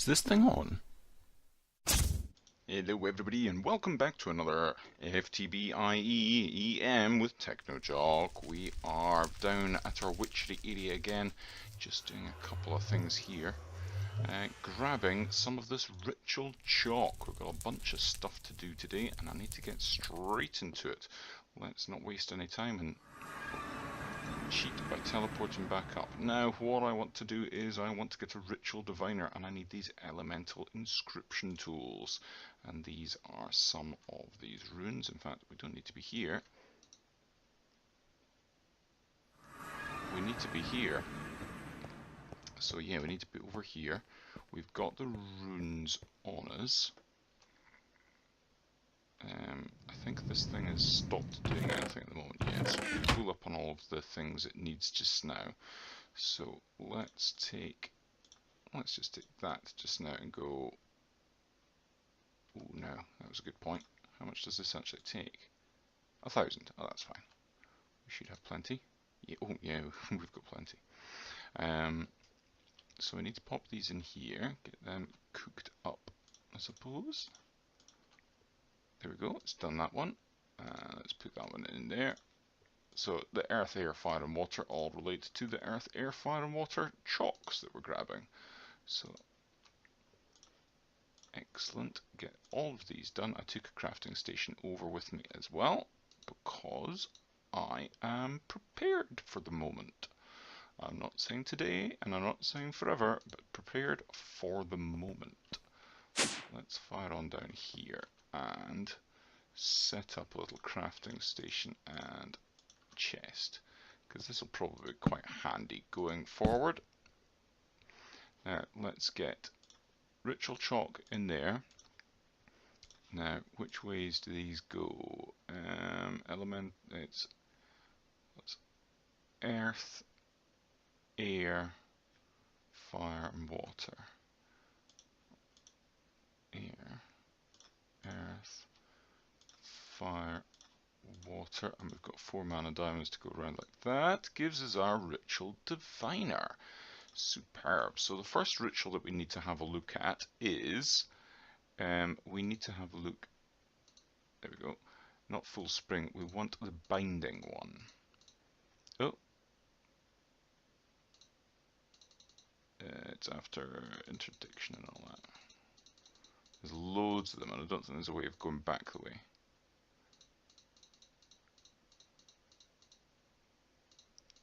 Is this thing on? Hello everybody and welcome back to another FTBIE EM with TechnoJock. We are down at our witchery area again, just doing a couple of things here. Grabbing some of this ritual chalk. We've got a bunch of stuff to do today and I need to get straight into it. Let's not waste any time and cheat by teleporting back up. Now what I want to do is I want to get a ritual diviner and I need these elemental inscription tools, and these are some of these runes. In fact, we don't need to be here, we need to be here. So yeah, we need to be over here. We've got the runes on us. I think this thing has stopped doing anything at the moment. Yeah, so we pull up on all of the things it needs just now. So let's just take that just now and go. Oh no, that was a good point. How much does this actually take? 1,000. Oh, that's fine. We should have plenty. Yeah, oh yeah, we've got plenty. So we need to pop these in here, get them cooked up, I suppose. There we go, it's done that one. Let's put that one in there. So the earth, air, fire and water all relate to the earth, air, fire and water chalks that we're grabbing. So excellent, get all of these done. I took a crafting station over with me as well because I am prepared for the moment. I'm not saying today and I'm not saying forever, but prepared for the moment. Let's fire on down here and set up a little crafting station and chest, because this will probably be quite handy going forward. Now let's get ritual chalk in there. Now which ways do these go? It's earth, air, fire and water. Air, earth, fire, water, and we've got 4 mana diamonds to go around like that. Gives us our ritual diviner. Superb. So the first ritual that we need to have a look at is we need to have a look. There we go. Not full spring. We want the binding one. Oh, it's after interdiction and all that. There's loads of them, and I don't think there's a way of going back the way.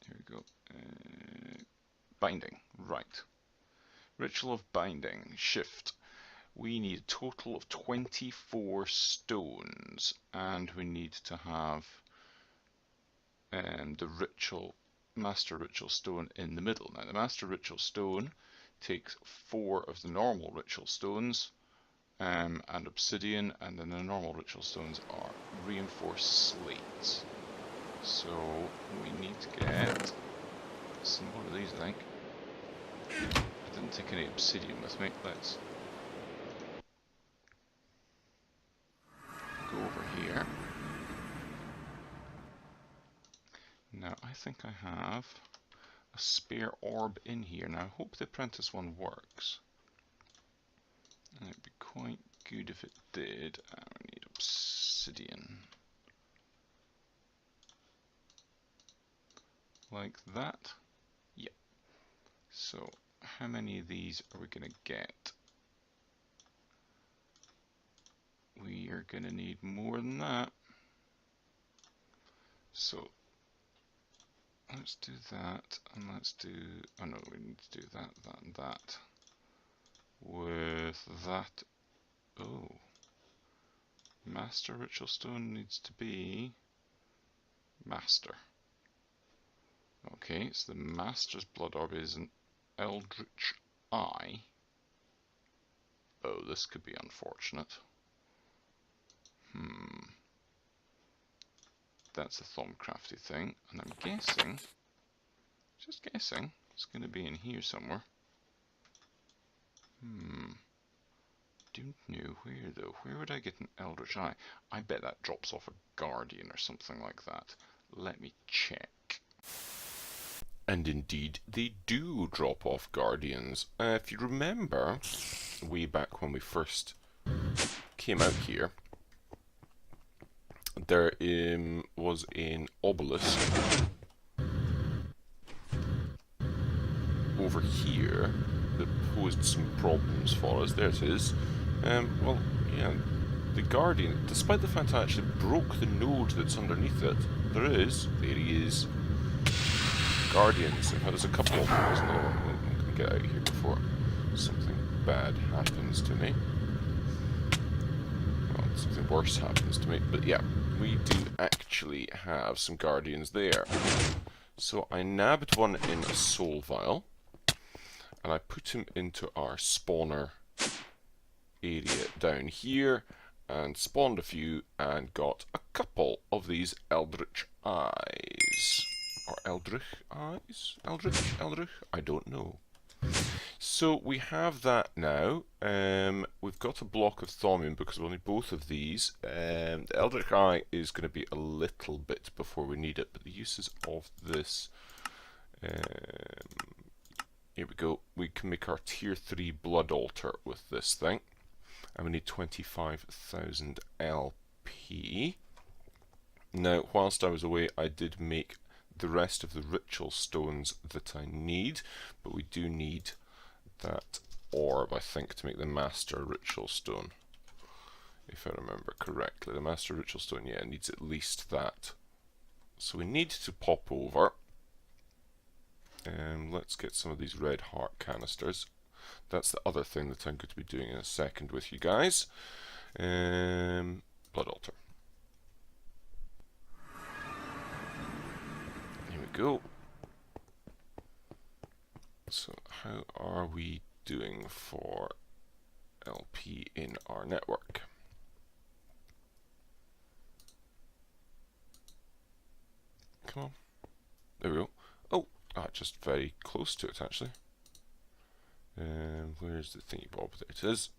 Here we go. Binding, right. Ritual of binding, shift. We need a total of 24 stones, and we need to have the master ritual stone in the middle. Now the master ritual stone takes 4 of the normal ritual stones and obsidian, and then the normal ritual stones are reinforced slates. So we need to get some more of these, I think. I didn't take any obsidian with me. Let's go over here. Now I think I have a spare orb in here. Now I hope the apprentice one works. And it'd be quite good if it did. We need obsidian. Like that. Yep. So how many of these are we going to get? We are going to need more than that. So let's do that, and let's do, oh no, we need to do that, that and that. With that, oh, master ritual stone needs to be master. Okay, so the master's blood orb is an Eldritch eye. Oh, this could be unfortunate. That's a Thaumcrafty thing, and I'm guessing, just guessing, it's going to be in here somewhere. Don't know where though. Where would I get an Eldritch eye? I bet that drops off a guardian or something like that. Let me check. And indeed, they do drop off guardians. If you remember, way back when we first came out here, there was an obelisk over here that posed some problems for us. There it is. Well, yeah, the Guardian, despite the fact I actually broke the node that's underneath it, there he is. Guardians. In fact, there's a couple of them. There's another one. I'm going to get out of here before something bad happens to me. Well, something worse happens to me. But yeah, we do actually have some Guardians there. So I nabbed one in a soul vial, and I put him into our spawner area down here, and spawned a few, and got a couple of these Eldritch eyes. Or Eldritch eyes? Eldritch? I don't know. So we have that now. We've got a block of thaumium because we'll need both of these. The Eldritch eye is going to be a little bit before we need it, but the uses of this... here we go. We can make our tier 3 blood altar with this thing. And we need 25,000 LP. Now, whilst I was away, I did make the rest of the ritual stones that I need, but we do need that orb, I think, to make the master ritual stone. If I remember correctly, the master ritual stone, yeah, needs at least that. So we need to pop over. Let's get some of these red heart canisters. That's the other thing that I'm going to be doing in a second with you guys. Blood altar. Here we go. So how are we doing for LP in our network? Come on. There we go. Oh, just very close to it actually. Where's the thingy bob? There it is.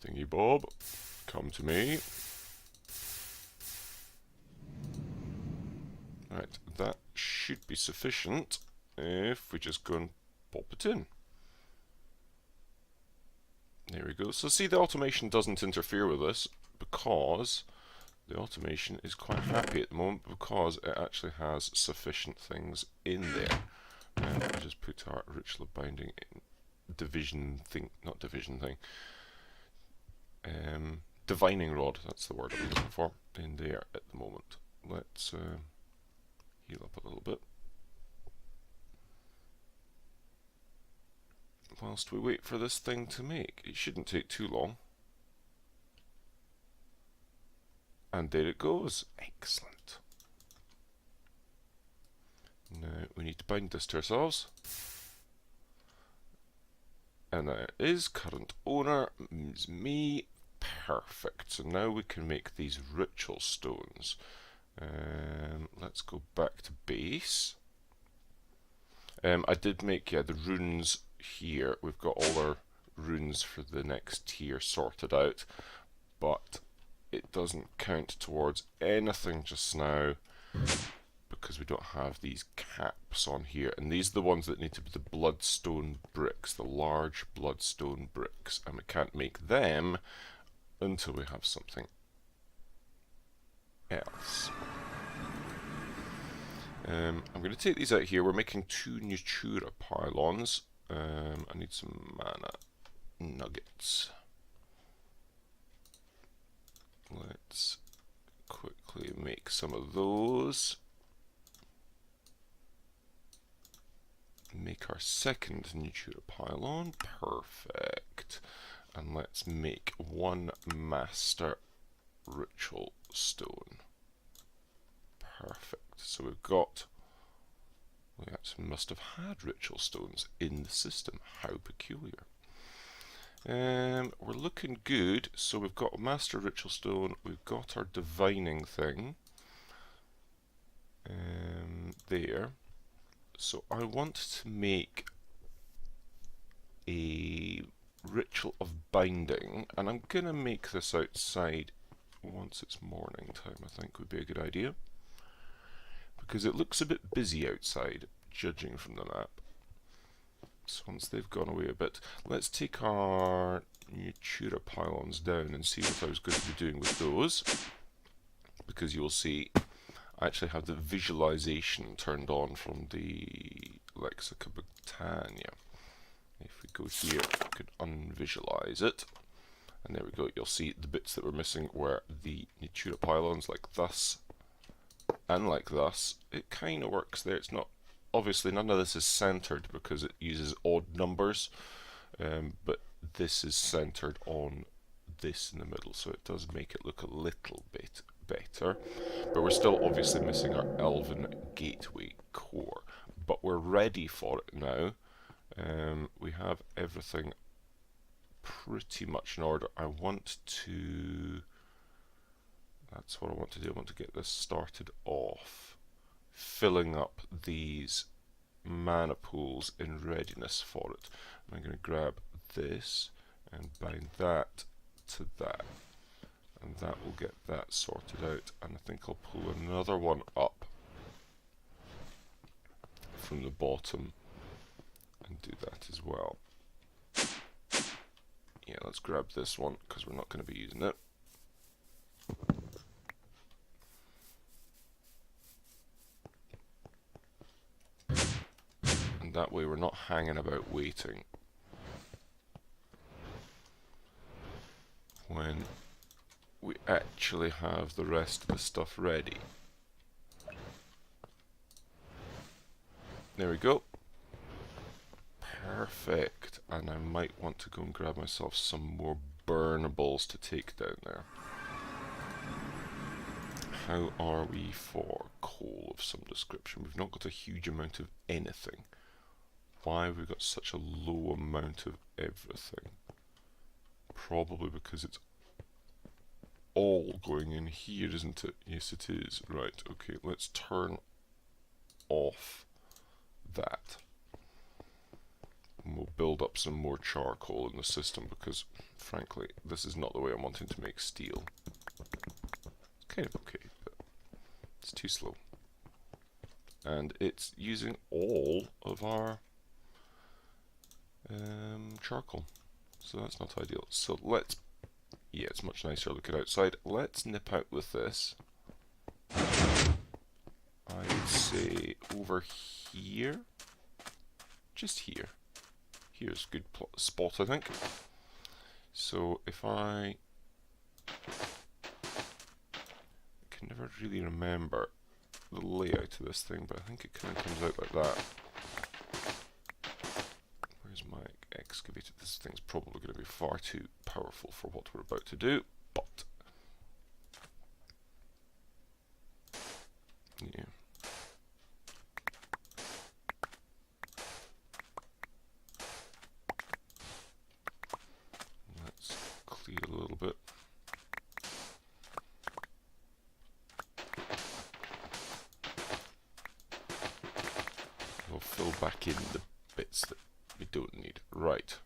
Thingy bob, come to me. Right, that should be sufficient if we just go and pop it in. There we go. So see, the automation doesn't interfere with this because the automation is quite happy at the moment because it actually has sufficient things in there. And we'll just put our ritual of binding in divining rod, that's the word I'm looking for, in there at the moment. Let's heal up a little bit whilst we wait for this thing to make. It shouldn't take too long. And there it goes. Excellent. Now we need to bind this to ourselves. And there it is. Current owner is me. Perfect. So now we can make these ritual stones. Let's go back to base. I did make the runes here. We've got all our runes for the next tier sorted out, but it doesn't count towards anything just now because we don't have these caps on here, and these are the ones that need to be the bloodstone bricks, the large bloodstone bricks, and we can't make them until we have something else. I'm going to take these out here. We're making 2 Natura pylons. I need some mana nuggets. Let's quickly make some of those. Make our second Natura pylon. Perfect. And let's make 1 master ritual stone. Perfect. So we actually must have had ritual stones in the system. How peculiar. We're looking good. So we've got a master ritual stone. We've got our divining thing. There. So I want to make a ritual of binding, and I'm going to make this outside once it's morning time, I think would be a good idea. Because it looks a bit busy outside, judging from the map. So once they've gone away a bit, let's take our Natura pylons down and see what I was going to be doing with those. Because you'll see I actually have the visualization turned on from the Lexica Britannia. If we go here, we could unvisualize it. And there we go, you'll see the bits that were missing were the Natura pylons, like thus, and like thus. It kind of works there. It's not, obviously none of this is centered because it uses odd numbers, but this is centered on this in the middle, so it does make it look a little bit better. But we're still obviously missing our Elven Gateway core, but we're ready for it now. We have everything pretty much in order. That's what I want to do. I want to get this started off, filling up these mana pools in readiness for it. And I'm going to grab this and bind that to that, and that will get that sorted out. And I think I'll pull another one up from the bottom and do that as well. Yeah, let's grab this one because we're not going to be using it. And that way we're not hanging about waiting when we actually have the rest of the stuff ready. There we go. Perfect. And I might want to go and grab myself some more burnables to take down there. How are we for coal of some description? We've not got a huge amount of anything. Why have we got such a low amount of everything? Probably because it's all going in here, isn't it? Yes, it is. Right, okay, let's turn off that. And we'll build up some more charcoal in the system because, frankly, this is not the way I'm wanting to make steel. It's kind of okay, but it's too slow. And it's using all of our charcoal, so that's not ideal. So let's, yeah, it's much nicer looking outside. Let's nip out with this. I would say over here, just here. Here's a good spot, I think. So if I can never really remember the layout of this thing, but I think it kind of comes out like that. Where's my excavator? This thing's probably going to be far too powerful for what we're about to do, but yeah. Let's clear a little bit. We'll fill back in the bits that we don't need. Right.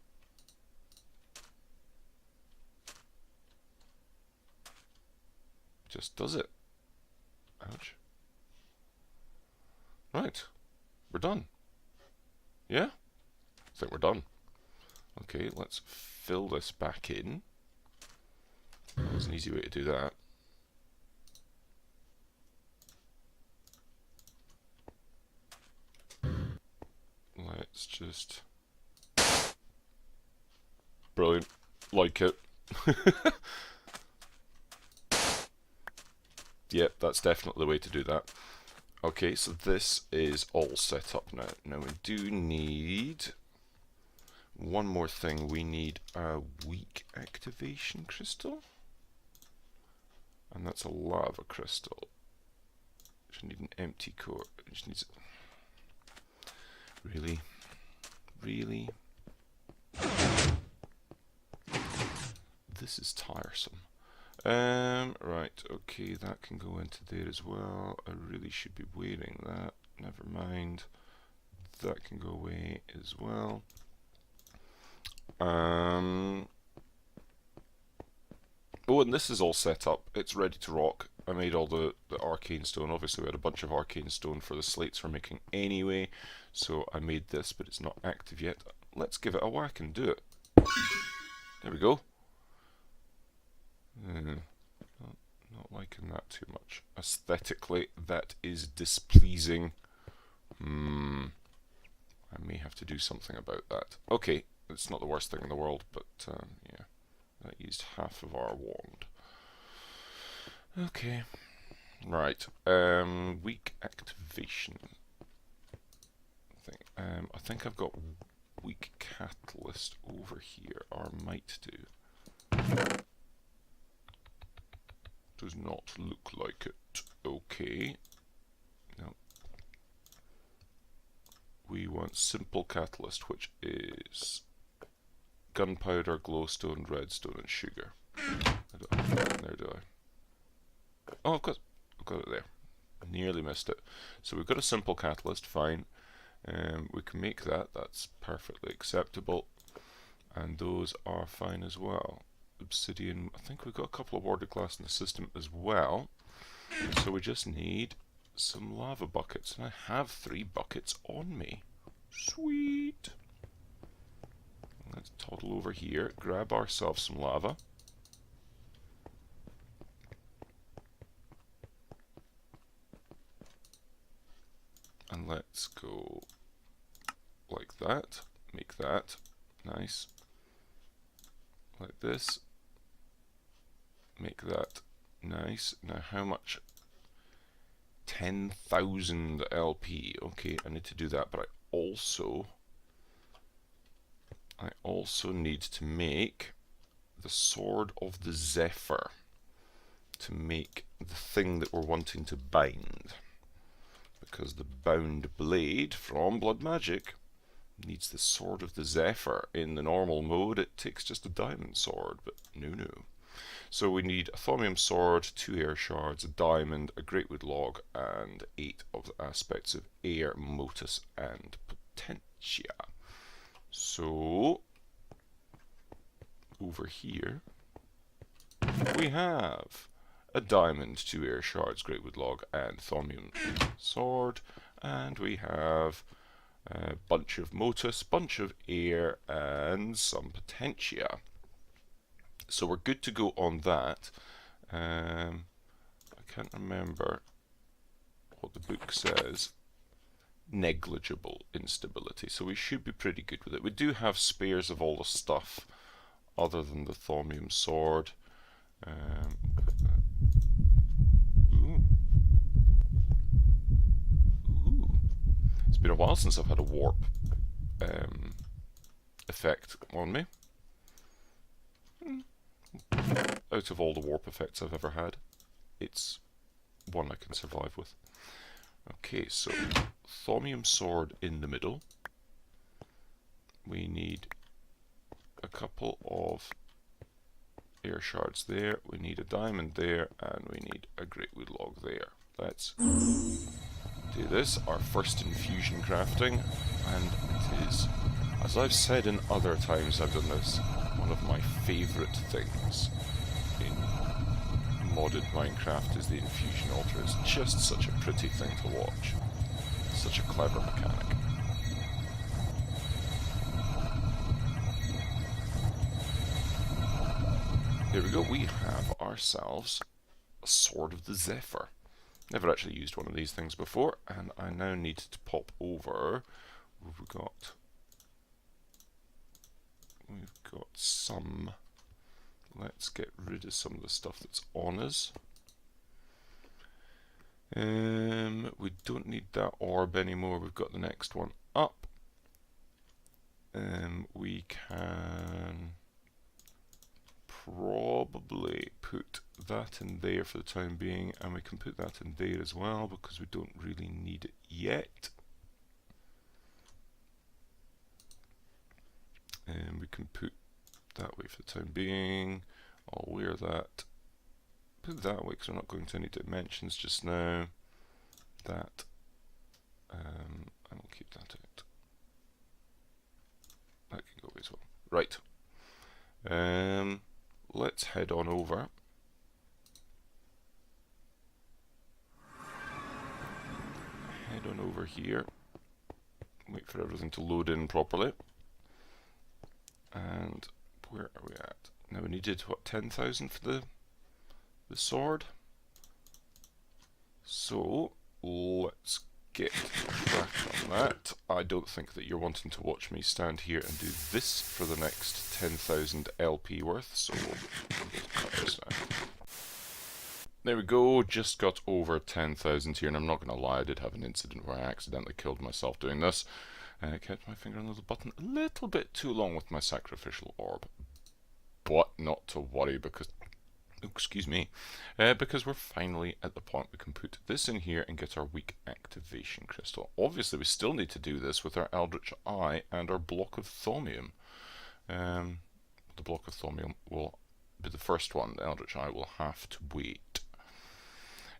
Just does it. Ouch. Right. We're done. Yeah? I think we're done. Okay, let's fill this back in. There's an easy way to do that. Let's just... Brilliant. Like it. Yep, that's definitely the way to do that. Okay, so this is all set up now. Now we do need one more thing. We need a weak activation crystal. And that's a lava crystal. Which need an empty core. Which needs... Really? Really? This is tiresome. Right, okay, that can go into there as well. I really should be wearing that. Never mind. That can go away as well. Oh, and this is all set up. It's ready to rock. I made all the arcane stone. Obviously, we had a bunch of arcane stone for the slates we're making anyway. So I made this, but it's not active yet. Let's give it a whack and do it. There we go. Not liking that too much. Aesthetically, that is displeasing. I may have to do something about that. Okay, it's not the worst thing in the world, but yeah, that used half of our wand. Okay, right. Weak activation. I think I've got weak catalyst over here, or might do. Does not look like it. Okay. No. We want simple catalyst, which is gunpowder, glowstone, redstone, and sugar. I don't have that in there, do I? Oh, I've got it there. Nearly missed it. So we've got a simple catalyst, fine. We can make that. That's perfectly acceptable. And those are fine as well. Obsidian, I think we've got a couple of warded glass in the system as well. So we just need some lava buckets. And I have 3 buckets on me. Sweet! Let's toddle over here, grab ourselves some lava. And let's go like that. Make that nice. Like this. Make that nice. Now how much? 10,000 LP. Okay, I need to do that, but I also need to make the Sword of the Zephyr to make the thing that we're wanting to bind. Because the bound blade from Blood Magic needs the Sword of the Zephyr. In the normal mode it takes just a diamond sword, but no. So we need a thaumium sword, 2 air shards, a diamond, a greatwood log, and 8 of the aspects of air, motus, and potentia. So over here we have a diamond, 2 air shards, greatwood log, and thaumium sword, and we have a bunch of motus, bunch of air, and some potentia. So we're good to go on that. I can't remember what the book says. Negligible instability, so we should be pretty good with it. We do have spares of all the stuff other than the thaumium sword. Ooh. It's been a while since I've had a warp effect on me. Out of all the warp effects I've ever had, it's one I can survive with. Okay, so thaumium sword in the middle. We need a couple of air shards there, we need a diamond there, and we need a greatwood log there. Let's do this, our first infusion crafting, and it is, as I've said in other times I've done this, one of my favourite things in modded Minecraft is the infusion altar. It's just such a pretty thing to watch. Such a clever mechanic. There we go, we have ourselves a Sword of the Zephyr. Never actually used one of these things before, and I now need to pop over. We've got some. Let's get rid of some of the stuff that's on us. We don't need that orb anymore. We've got the next one up. We can probably put that in there for the time being, and we can put that in there as well because we don't really need it yet. And we can put that way for the time being. I'll wear that. Put it that way because we're not going to any dimensions just now. That. And we'll keep that out. That can go away as well. Right. Let's head on over. Head on over here. wait for everything to load in properly. And where are we at? Now we needed, what, 10,000 for the sword? So, let's get back on that. I don't think that you're wanting to watch me stand here and do this for the next 10,000 LP worth, so we'll cut this down. There we go, just got over 10,000 here, and I'm not going to lie, I did have an incident where I accidentally killed myself doing this. I kept my finger on the button a little bit too long with my sacrificial orb. But not to worry, because... excuse me. Because we're finally at the point we can put this in here and get our weak activation crystal. Obviously, we still need to do this with our Eldritch Eye and our block of Thaumium. The block of Thaumium will be the first one. The Eldritch Eye will have to wait.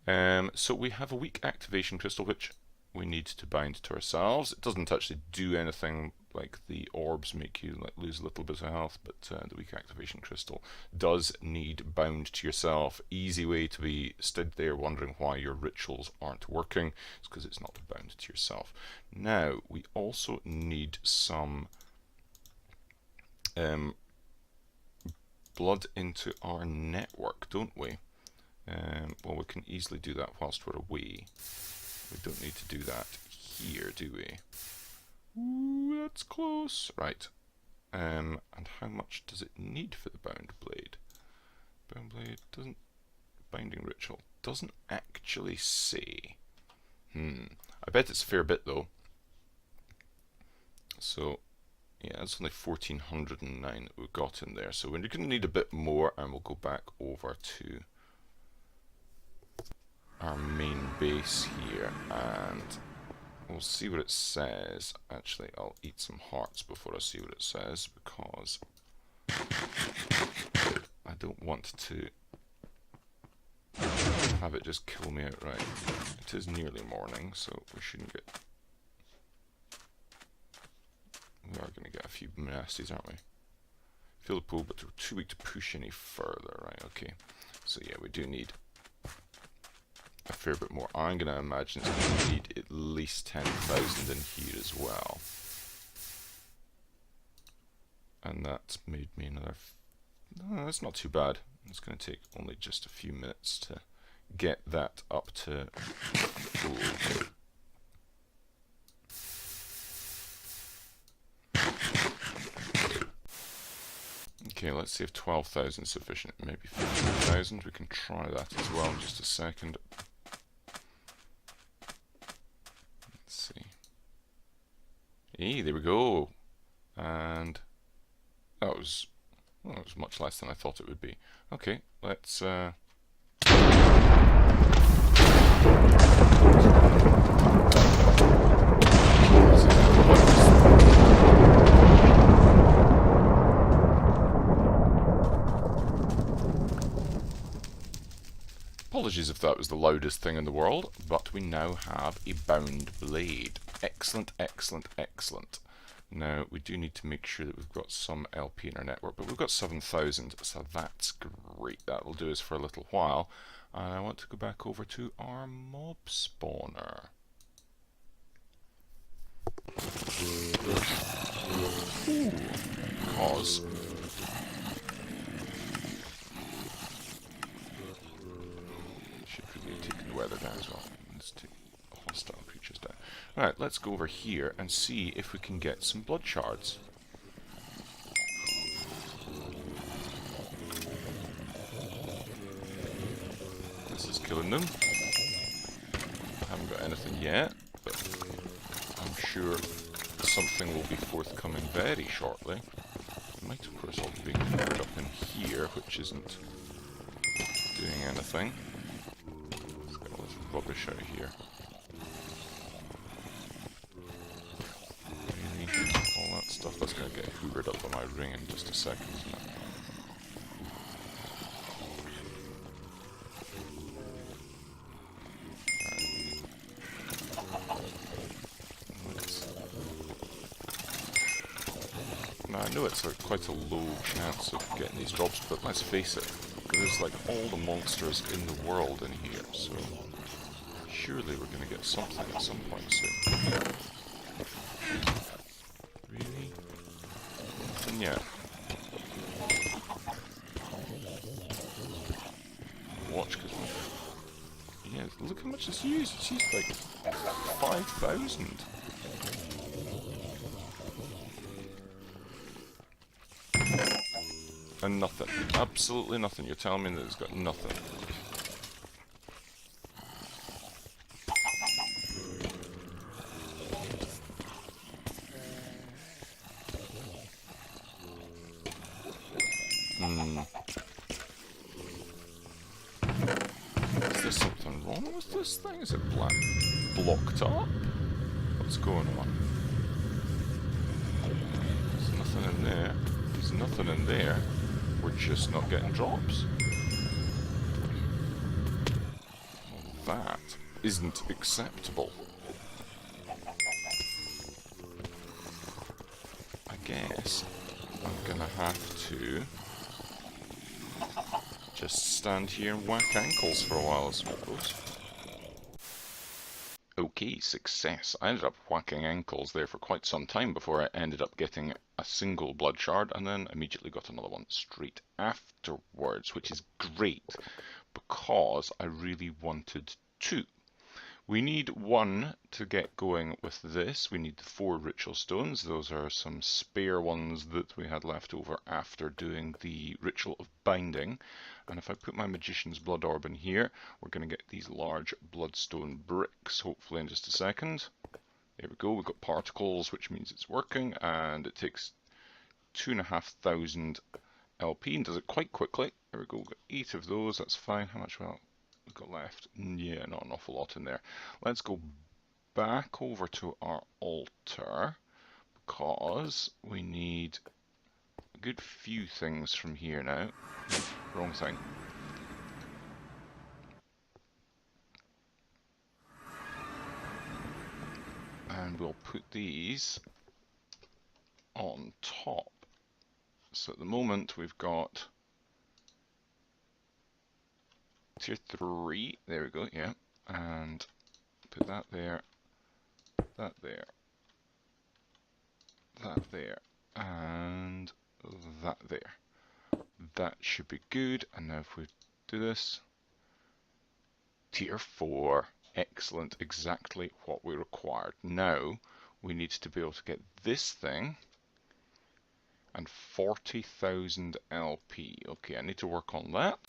So we have a weak activation crystal, which we need to bind to ourselves. It doesn't actually do anything like the orbs make you lose a little bit of health, but the weak activation crystal does need bound to yourself. Easy way to be stood there wondering why your rituals aren't working. It's because it's not bound to yourself. Now, we also need some blood into our network, don't we? Well, we can easily do that whilst we're away. We don't need to do that here, do we? Ooh, that's close. Right. And how much does it need for the bound blade? Bound blade doesn't... binding ritual doesn't actually say. I bet it's a fair bit though. So, yeah, it's only 1409 that we've got in there. So we're going to need a bit more, and we'll go back over to our main base here, and we'll see what it says. Actually, I'll eat some hearts before I see what it says, because I don't want to have it just kill me outright. It is nearly morning, so we shouldn't get... we are going to get a few nasties, aren't we? Fill the pool, but we're too weak to push any further. Right, okay. So yeah, we do need a fair bit more. I'm going to imagine it's going to need at least 10,000 in here as well. And that's made me another... no, that's not too bad. It's going to take only just a few minutes to get that up to full. Okay, let's see if 12,000 is sufficient. Maybe 15,000. We can try that as well in just a second. Let's see. Hey, there we go. And that was, well, it was much less than I thought it would be. Okay, let's apologies if that was the loudest thing in the world, but we now have a bound blade. Excellent, excellent, excellent. Now, we do need to make sure that we've got some LP in our network, but we've got 7,000, so that's great. That'll do us for a little while. And I want to go back over to our mob spawner. Because... should probably have taken the weather down as well. Let's take hostile creatures down. Alright, let's go over here and see if we can get some blood shards. This is killing them. I haven't got anything yet, but I'm sure something will be forthcoming very shortly. It might, of course, all be covered up in here, which isn't doing anything. Let's get all this rubbish out of here. Really? All that stuff, that's going to get hoovered up on my ring in just a second, isn't it? Now, I know it's quite a low chance of getting these drops, but let's face it, there's like all the monsters in the world in here, so surely we're going to get something at some point soon. nothing yet. Watch, because yeah, look how much it's used. It's used like 5,000. And nothing. Absolutely nothing. You're telling me that it's got nothing. Is there something wrong with this thing? Is it blocked up? What's going on? There's nothing in there. There's nothing in there. We're just not getting drops. Well, that isn't acceptable. I guess I'm gonna have to just stand here and whack ankles for a while, I suppose. Okay, success. I ended up whacking ankles there for quite some time before I ended up getting a single blood shard, and then immediately got another one straight afterwards, which is great because I really wanted two. We need one to get going with this. We need 4 ritual stones. Those are some spare ones that we had left over after doing the ritual of binding. And if I put my magician's blood orb in here, we're going to get these large bloodstone bricks, hopefully in just a second. There we go, we've got particles, which means it's working, and it takes 2,500 LP and does it quite quickly. There we go, we've got 8 of those, that's fine. How much we've got left? Yeah, not an awful lot in there. Let's go back over to our altar, because we need a good few things from here now. Wrong thing. And we'll put these on top. So at the moment we've got tier 3, there we go, yeah, and put that there, that there, that there, and that there. That should be good, and now if we do this, tier 4, excellent, exactly what we required. Now we need to be able to get this thing and 40,000 LP. Okay, I need to work on that.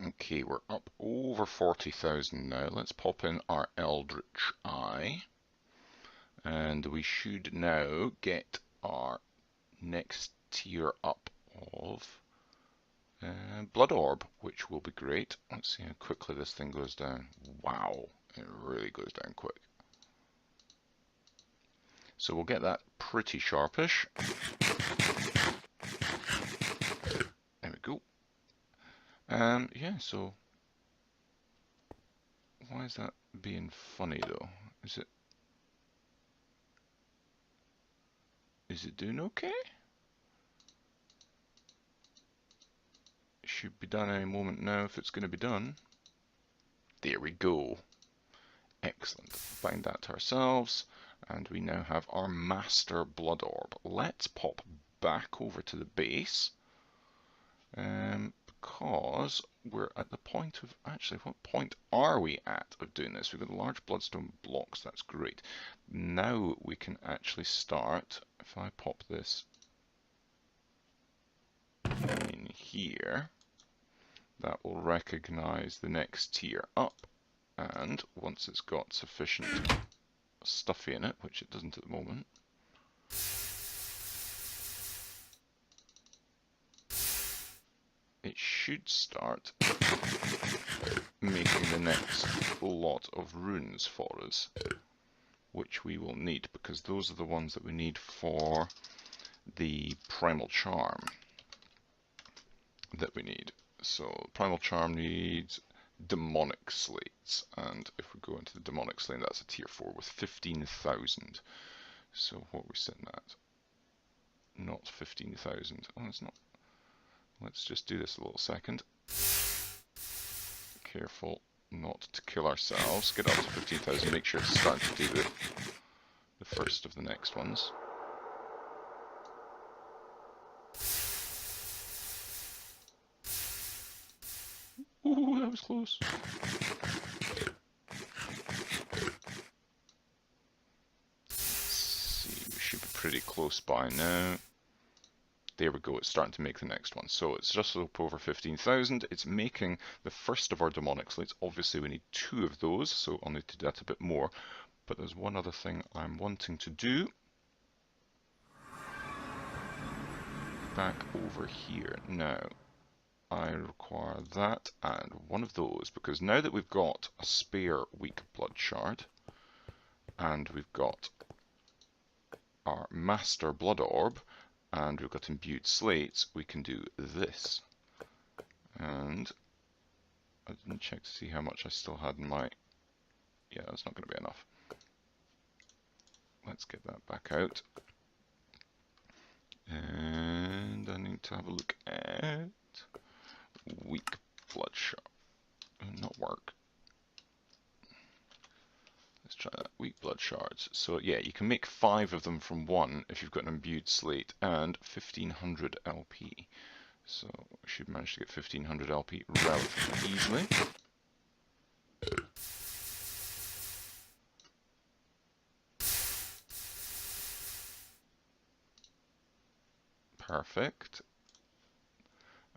Okay, we're up over 40,000 now. Let's pop in our Eldritch Eye, and we should now get our next tier up of Blood Orb, which will be great. Let's see how quickly this thing goes down. Wow, it really goes down quick. So we'll get that pretty sharpish. There we go. Yeah, so why is that being funny though? Is it doing okay? It should be done any moment now if it's going to be done. There we go. Excellent. Bind that to ourselves, and we now have our Master Blood Orb. Let's pop back over to the base, because we're at the point of, actually, what point are we at of doing this? We've got the large bloodstone blocks, that's great. Now we can actually start, if I pop this in here, that will recognize the next tier up, and once it's got sufficient stuffy in it, which it doesn't at the moment, it should start making the next lot of runes for us, which we will need, because those are the ones that we need for the Primal Charm that we need. So Primal Charm needs Demonic Slates, and if we go into the Demonic Slate, that's a tier 4 with 15,000. So what are we sitting at? Not 15,000. Oh, it's not. Let's just do this a little second. Careful not to kill ourselves. Get up to 15,000. Make sure it's starting to do the first of the next ones. was close. Let's see, we should be pretty close by now. There we go, it's starting to make the next one. So it's just up over 15,000. It's making the first of our demonic slates. Obviously we need 2 of those, so I'll need to do that a bit more. But there's one other thing I'm wanting to do. Back over here. Now, I require that and one of those, because now that we've got a spare weak blood shard, and we've got our master blood orb, and we've got imbued slates, we can do this. And I didn't check to see how much I still had in my... Yeah, that's not going to be enough. Let's get that back out. And I need to have a look at weak blood shard. Not work. Let's try that. Weak blood shards. So yeah, you can make 5 of them from 1 if you've got an imbued slate and 1500 LP. So I should manage to get 1500 LP relatively easily. Perfect.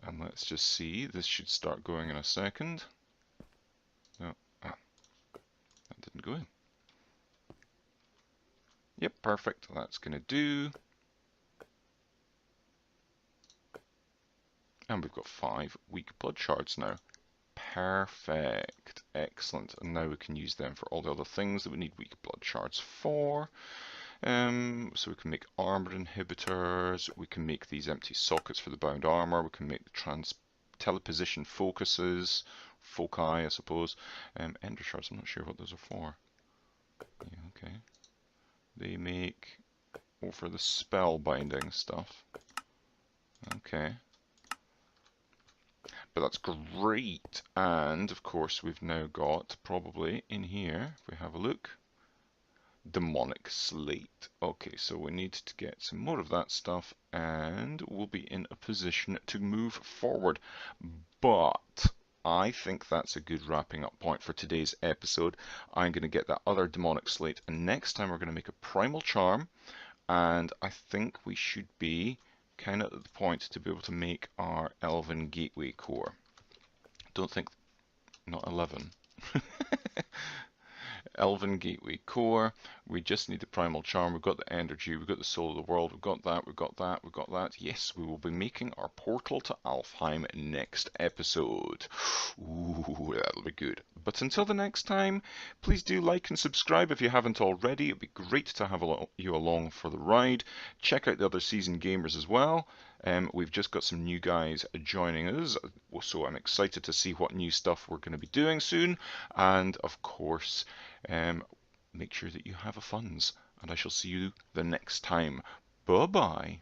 And let's just see, this should start going in a second. No, that didn't go in. Yep, perfect, that's going to do. And we've got 5 weak blood shards now. Perfect, excellent. And now we can use them for all the other things that we need weak blood shards for. So we can make armor inhibitors, we can make these empty sockets for the bound armor, we can make the teleposition focuses, foci I suppose. Ender shards, I'm not sure what those are for. Yeah, okay. They make, for the spell binding stuff. Okay. But that's great. And of course we've now got, probably in here, if we have a look, demonic slate. Okay, so we need to get some more of that stuff and we'll be in a position to move forward. But I think that's a good wrapping up point for today's episode. I'm going to get that other demonic slate and next time we're going to make a primal charm, and I think we should be kind of at the point to be able to make our Elven Gateway core. Don't think, not 11. Elven Gateway core. We just need the primal charm. We've got the energy. We've got the soul of the world. We've got that. We've got that. We've got that. Yes, we will be making our portal to Alfheim next episode. Ooh, that'll be good. But until the next time, please do like and subscribe if you haven't already. It'd be great to have you along for the ride. Check out the other seasoned gamers as well. We've just got some new guys joining us, so I'm excited to see what new stuff we're going to be doing soon. And of course, make sure that you have a funds, and I shall see you the next time. Bye-bye.